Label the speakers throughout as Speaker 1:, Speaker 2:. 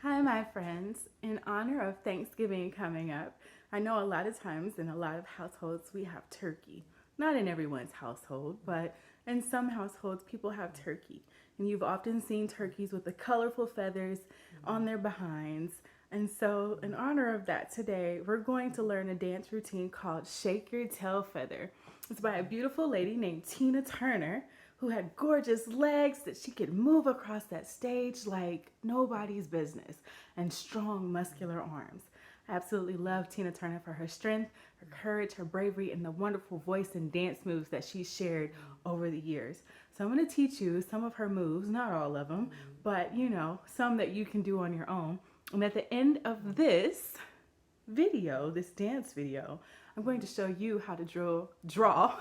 Speaker 1: Hi, my friends. In honor of Thanksgiving coming up, I know a lot of times in a lot of households we have turkey. Not in everyone's household, but in some households people have turkey. And you've often seen turkeys with the colorful feathers on their behinds. And so, in honor of that, today we're going to learn a dance routine called Shake Your Tail Feather. It's by a beautiful lady named Tina Turner who had gorgeous legs that she could move across that stage like nobody's business and strong muscular arms. I absolutely love Tina Turner for her strength, her courage, her bravery, and the wonderful voice and dance moves that she shared over the years. So I'm going to teach you some of her moves, not all of them, but some that you can do on your own. And at the end of this video, this dance video, I'm going to show you how to draw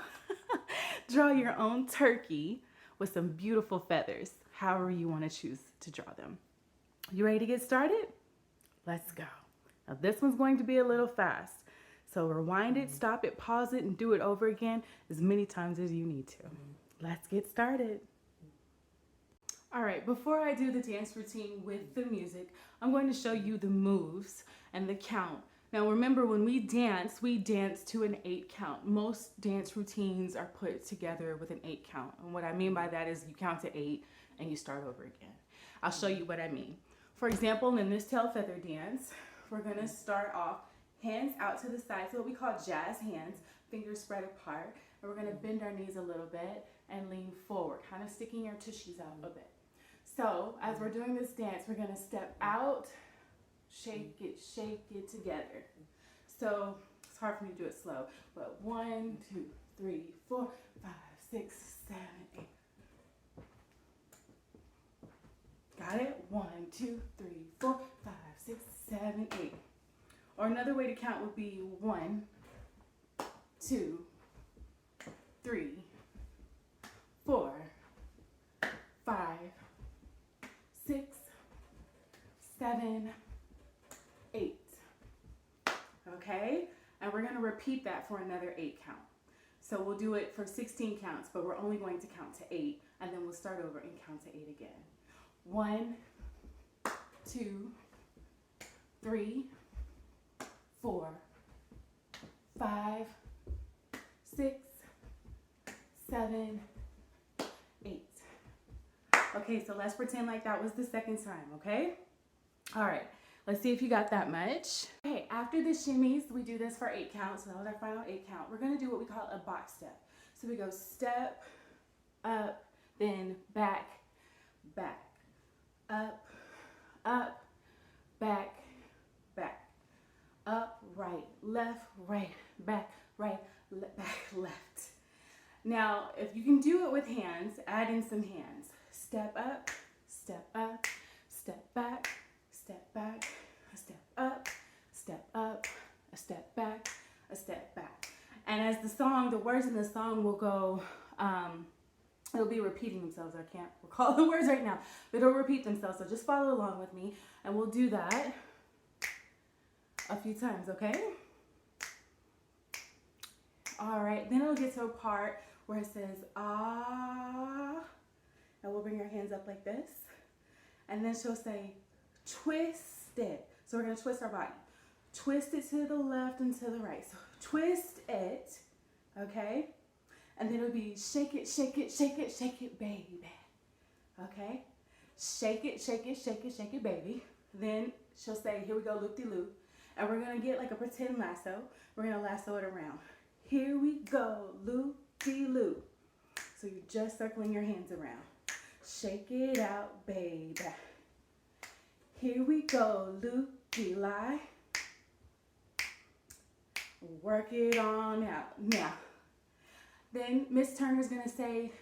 Speaker 1: your own turkey with some beautiful feathers, however you want to choose to draw them. You ready to get started? Let's go. Now this one's going to be a little fast, so rewind it, stop it, pause it, and do it over again as many times as you need to. Let's get started. All right, before I do the dance routine with the music, I'm going to show you the moves and the count. Now remember, when we dance to an 8 count. Most dance routines are put together with an 8 count. And what I mean by that is you count to 8 and you start over again. I'll show you what I mean. For example, in this tail feather dance, we're gonna start off hands out to the side, so what we call jazz hands, fingers spread apart. And we're gonna bend our knees a little bit and lean forward, kind of sticking our tushies out a bit. So as we're doing this dance, we're gonna step out, shake it together. So it's hard for me to do it slow, but 1, 2, 3, 4, 5, 6, 7, 8. Got it? 1, 2, 3, 4, 5, 6, 7, 8. Or another way to count would be 1, 2, 3, 4, 5, 6, 7, 8. Okay? And we're going to repeat that for another 8 count. So we'll do it for 16 counts, but we're only going to count to 8, and then we'll start over and count to 8 again. 1, 2, 3, 4, 5, 6, 7, 8. Okay, so let's pretend like that was the second time, okay? All right, let's see if you got that much. Okay, after the shimmies, we do this for 8 counts. So that was our final 8 count. We're gonna do what we call a box step. So we go step, up, then back, back, up, up, back, back, up, right, back, left. Now, if you can do it with hands, add in some hands. Step up, step back, a step up, a step up, a step back, a step back. And as the words in the song will go, it'll be repeating themselves. I can't recall the words right now, but it'll repeat themselves. So just follow along with me, and we'll do that a few times, okay? All right, then it'll get to a part where it says, ah, and we'll bring our hands up like this. And then she'll say, twist it. So we're gonna twist our body. Twist it to the left and to the right. So twist it, okay? And then it'll be shake it, shake it, shake it, shake it, baby. Okay? Shake it, baby. Then she'll say, here we go, loop-de-loop. And we're gonna get like a pretend lasso. We're gonna lasso it around. Here we go, loop-de-loop. So you're just circling your hands around. Shake it out, baby. Here we go, loop-de-lie. Work it on out. Now, then Miss Turner's gonna say,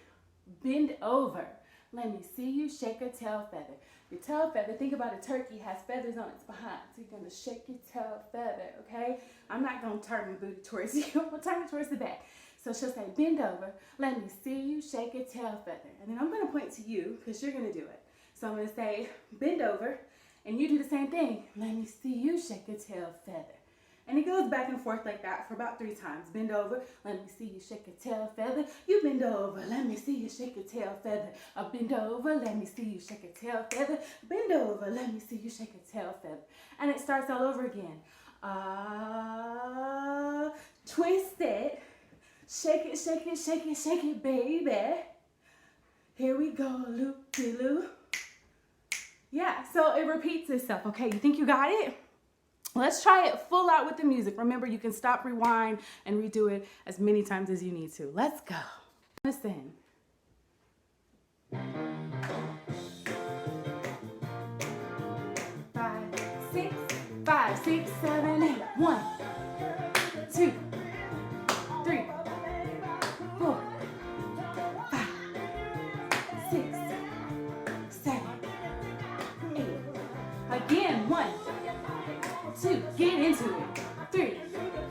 Speaker 1: bend over. Let me see you shake a tail feather. Your tail feather, think about a turkey, has feathers on its behind. So you're gonna shake your tail feather, okay? I'm not gonna turn my booty towards you, I'm gonna turn it towards the back. So she'll say, bend over, let me see you shake a tail feather. And then I'm gonna point to you, because you're gonna do it. So I'm gonna say, bend over, and you do the same thing. Let me see you shake a tail feather. And it goes back and forth like that for about 3 times. Bend over, let me see you shake your tail feather. You bend over, let me see you shake your tail feather. Bend over, let me see you shake your tail feather. Bend over, let me see you shake your tail feather. And it starts all over again. Twist it. Shake it, shake it, shake it, shake it, baby. Here we go, loop-de-loo. Yeah, so it repeats itself. Okay, you think you got it? Let's try it full out with the music. Remember, you can stop, rewind, and redo it as many times as you need to. Let's go. Listen. 5, 6, 7, 8. 1, 2, 3, 4, 5, 6, 7, 8. Again, 1, 2, get into it. 3,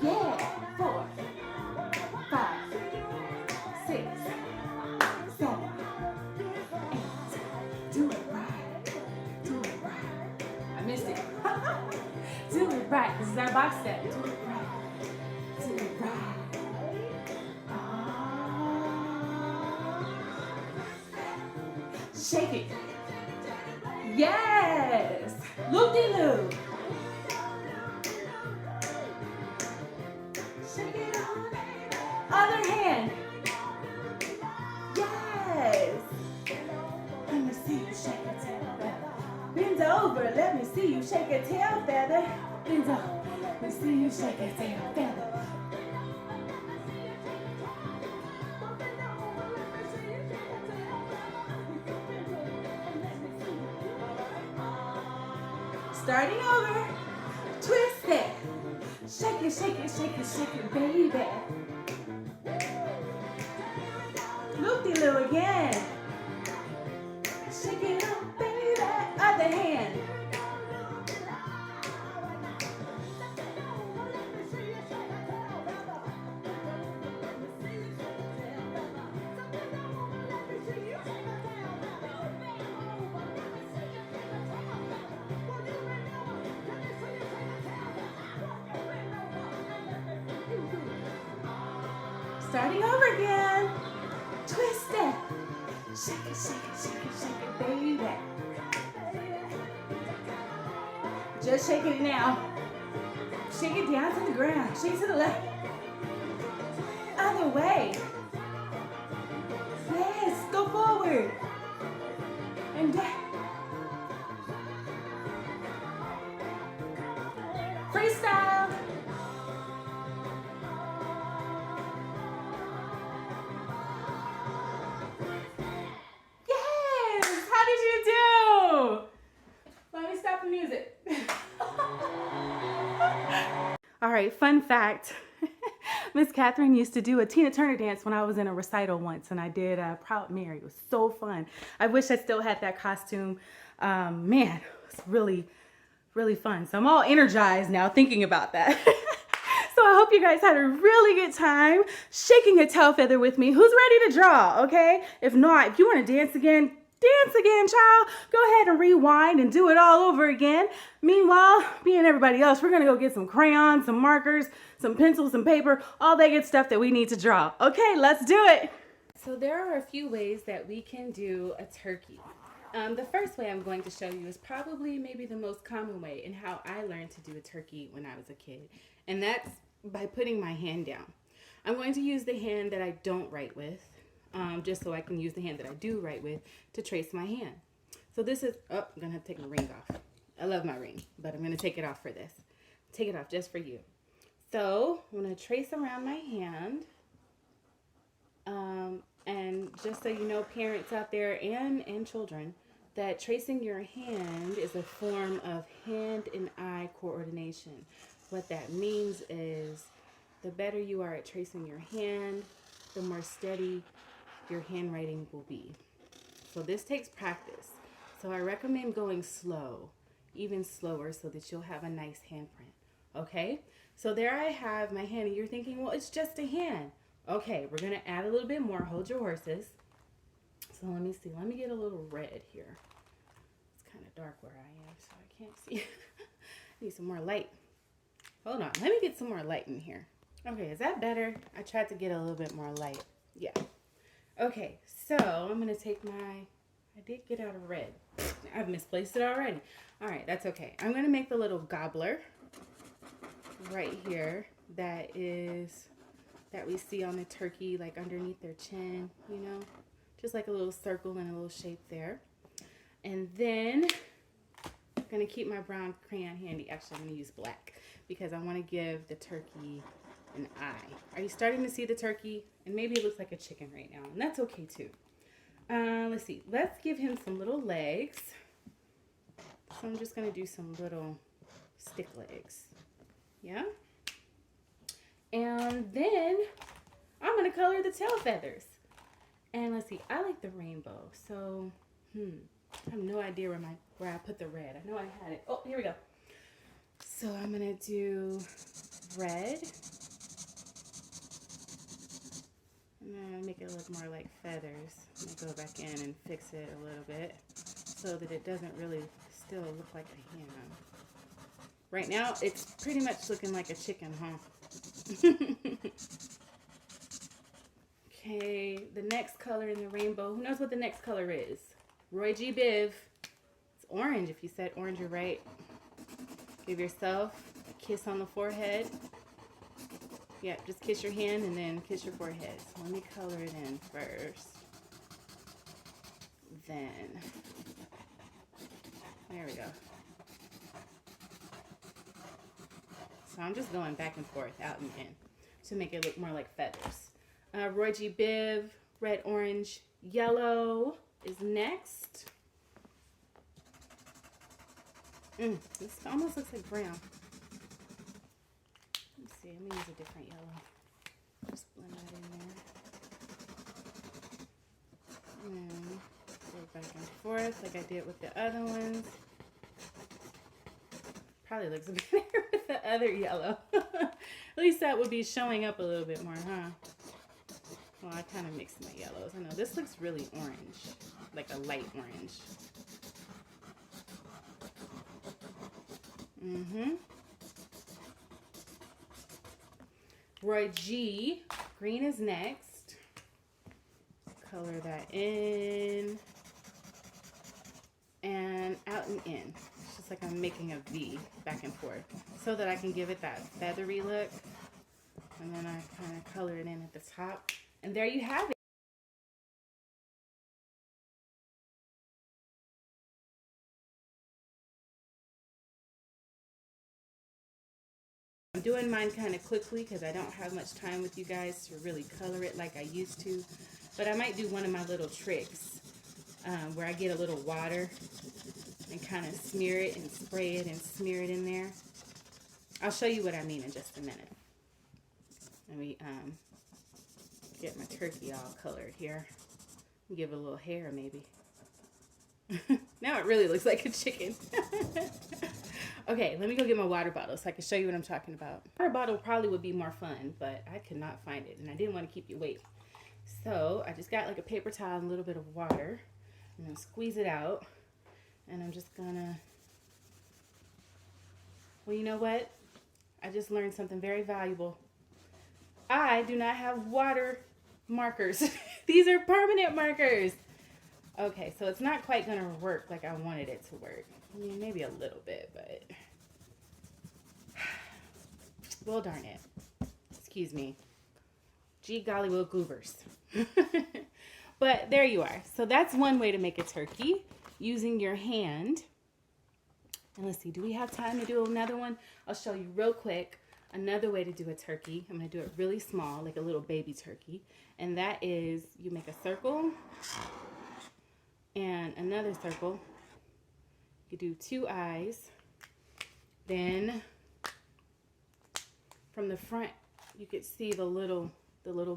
Speaker 1: yeah, 4, 5, 6, 7, 8. Do it right. Do it right. I missed it. Do it right. This is our box step. Do it right. Do it right. Shake it. Yes. Loop-de-loo. Shake it on. Other hand. Yes. Let me see you shake your tail feather. Bend over. Let me see you shake your tail feather. Bend over. Let me see you shake your tail feather. Starting over. Twist it. Shake it, shake it, shake it, shake it, baby. Loop-de-loo again. Shake it up, baby. Other hand. Starting over again. Twist it. Shake it, shake it, shake it, shake it, baby. Just shaking it now. Shake it down to the ground. Shake it to the left. Other way. Yes, go forward. And down. Freestyle. Music. All right, fun fact. Miss Kathryn used to do a Tina Turner dance when I was in a recital once, and I did Proud Mary. It was so fun. I wish I still had that costume. Man, it was really, really fun. So I'm all energized now thinking about that. So I hope you guys had a really good time shaking a tail feather with me. Who's ready to draw, okay? If not, if you want to dance again, child. Go ahead and rewind and do it all over again. Meanwhile, me and everybody else, we're going to go get some crayons, some markers, some pencils, some paper, all that good stuff that we need to draw. Okay, let's do it. So there are a few ways that we can do a turkey. The first way I'm going to show you is probably maybe the most common way in how I learned to do a turkey when I was a kid. And that's by putting my hand down. I'm going to use the hand that I don't write with. Just so I can use the hand that I do write with to trace my hand. So this is, I'm going to have to take my ring off. I love my ring, but I'm going to take it off for this. Take it off just for you. So I'm going to trace around my hand. And just so you know, parents out there and children, that tracing your hand is a form of hand and eye coordination. What that means is the better you are at tracing your hand, the more steady your handwriting will be. So this takes practice. So I recommend going slow, even slower, so that you'll have a nice handprint. Okay? So there I have my hand, and you're thinking, well, it's just a hand. Okay, we're going to add a little bit more. Hold your horses. So let me see. Let me get a little red here. It's kind of dark where I am, so I can't see. I need some more light. Hold on, let me get some more light in here. Okay, is that better? I tried to get a little bit more light. Yeah. Okay, so I'm gonna take I did get out of red. I've misplaced it already. All right, that's okay. I'm gonna make the little gobbler right here that we see on the turkey, like underneath their chin, you know? Just like a little circle and a little shape there. And then I'm gonna keep my brown crayon handy. Actually, I'm gonna use black because I wanna give the turkey an eye. Are you starting to see the turkey? And maybe it looks like a chicken right now, and that's okay too. Let's see. Let's give him some little legs. So I'm just gonna do some little stick legs. Yeah. And then I'm gonna color the tail feathers. And let's see. I like the rainbow. So, I have no idea where I put the red. I know I had it. Oh, here we go. So I'm gonna do red. And then make it look more like feathers. I'm gonna go back in and fix it a little bit so that it doesn't really still look like a ham. Right now, it's pretty much looking like a chicken, huh? Okay, the next color in the rainbow. Who knows what the next color is? Roy G. Biv. It's orange. If you said orange, you're right. Give yourself a kiss on the forehead. Yeah, just kiss your hand and then kiss your forehead. So let me color it in first. Then, there we go. So I'm just going back and forth, out and in, to make it look more like feathers. Roy G. Biv, red, orange, yellow is next. This almost looks like brown. Let's see, I'm gonna use a different yellow. Just blend that in there. And go back and forth like I did with the other ones. Probably looks better with the other yellow. At least that would be showing up a little bit more, huh? Well, I kind of mixed my yellows. I know this looks really orange, like a light orange. Roy G. Green is next. Color that in. And out and in. It's just like I'm making a V back and forth so that I can give it that feathery look. And then I kind of color it in at the top. And there you have it. I'm doing mine kind of quickly because I don't have much time with you guys to really color it like I used to. But I might do one of my little tricks where I get a little water and kind of smear it and spray it and smear it in there. I'll show you what I mean in just a minute. Let me get my turkey all colored here. Give it a little hair maybe. Now it really looks like a chicken. Okay, let me go get my water bottle so I can show you what I'm talking about. Water bottle probably would be more fun, but I could not find it and I didn't want to keep you waiting. So I just got like a paper towel and a little bit of water. I'm gonna squeeze it out and I'm just gonna, well, you know what? I just learned something very valuable. I do not have water markers. These are permanent markers. Okay, so it's not quite gonna work like I wanted it to work. I mean, maybe a little bit, but well, darn it. Excuse me. Gee golly will goobers. But there you are. So that's one way to make a turkey, using your hand. And let's see, do we have time to do another one? I'll show you real quick another way to do a turkey. I'm going to do it really small, like a little baby turkey. And that is, you make a circle and another circle. You do 2 eyes. Then from the front, you could see the little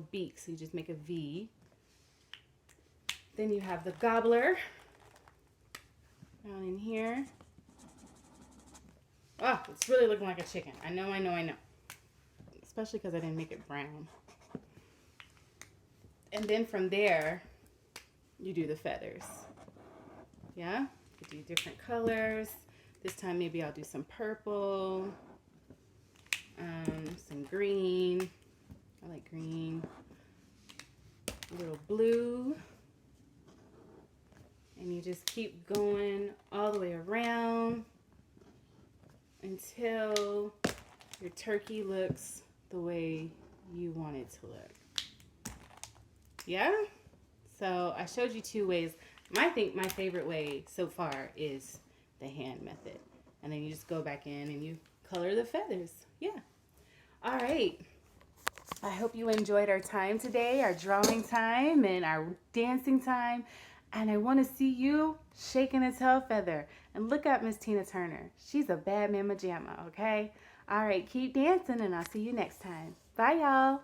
Speaker 1: beak. So you just make a V. Then you have the gobbler down in here. Oh, it's really looking like a chicken. I know. Especially because I didn't make it brown. And then from there, you do the feathers. Yeah? You do different colors. This time maybe I'll do some purple. some green. I like green. A little blue. And you just keep going all the way around until your turkey looks the way you want it to look. Yeah? So I showed you 2 ways. I think my favorite way so far is the hand method. And then you just go back in and you color the feathers. Yeah. All right. I hope you enjoyed our time today, our drawing time and our dancing time. And I want to see you shaking a tail feather. And look up Miss Tina Turner. She's a bad mamma jamma, okay? All right, keep dancing and I'll see you next time. Bye, y'all.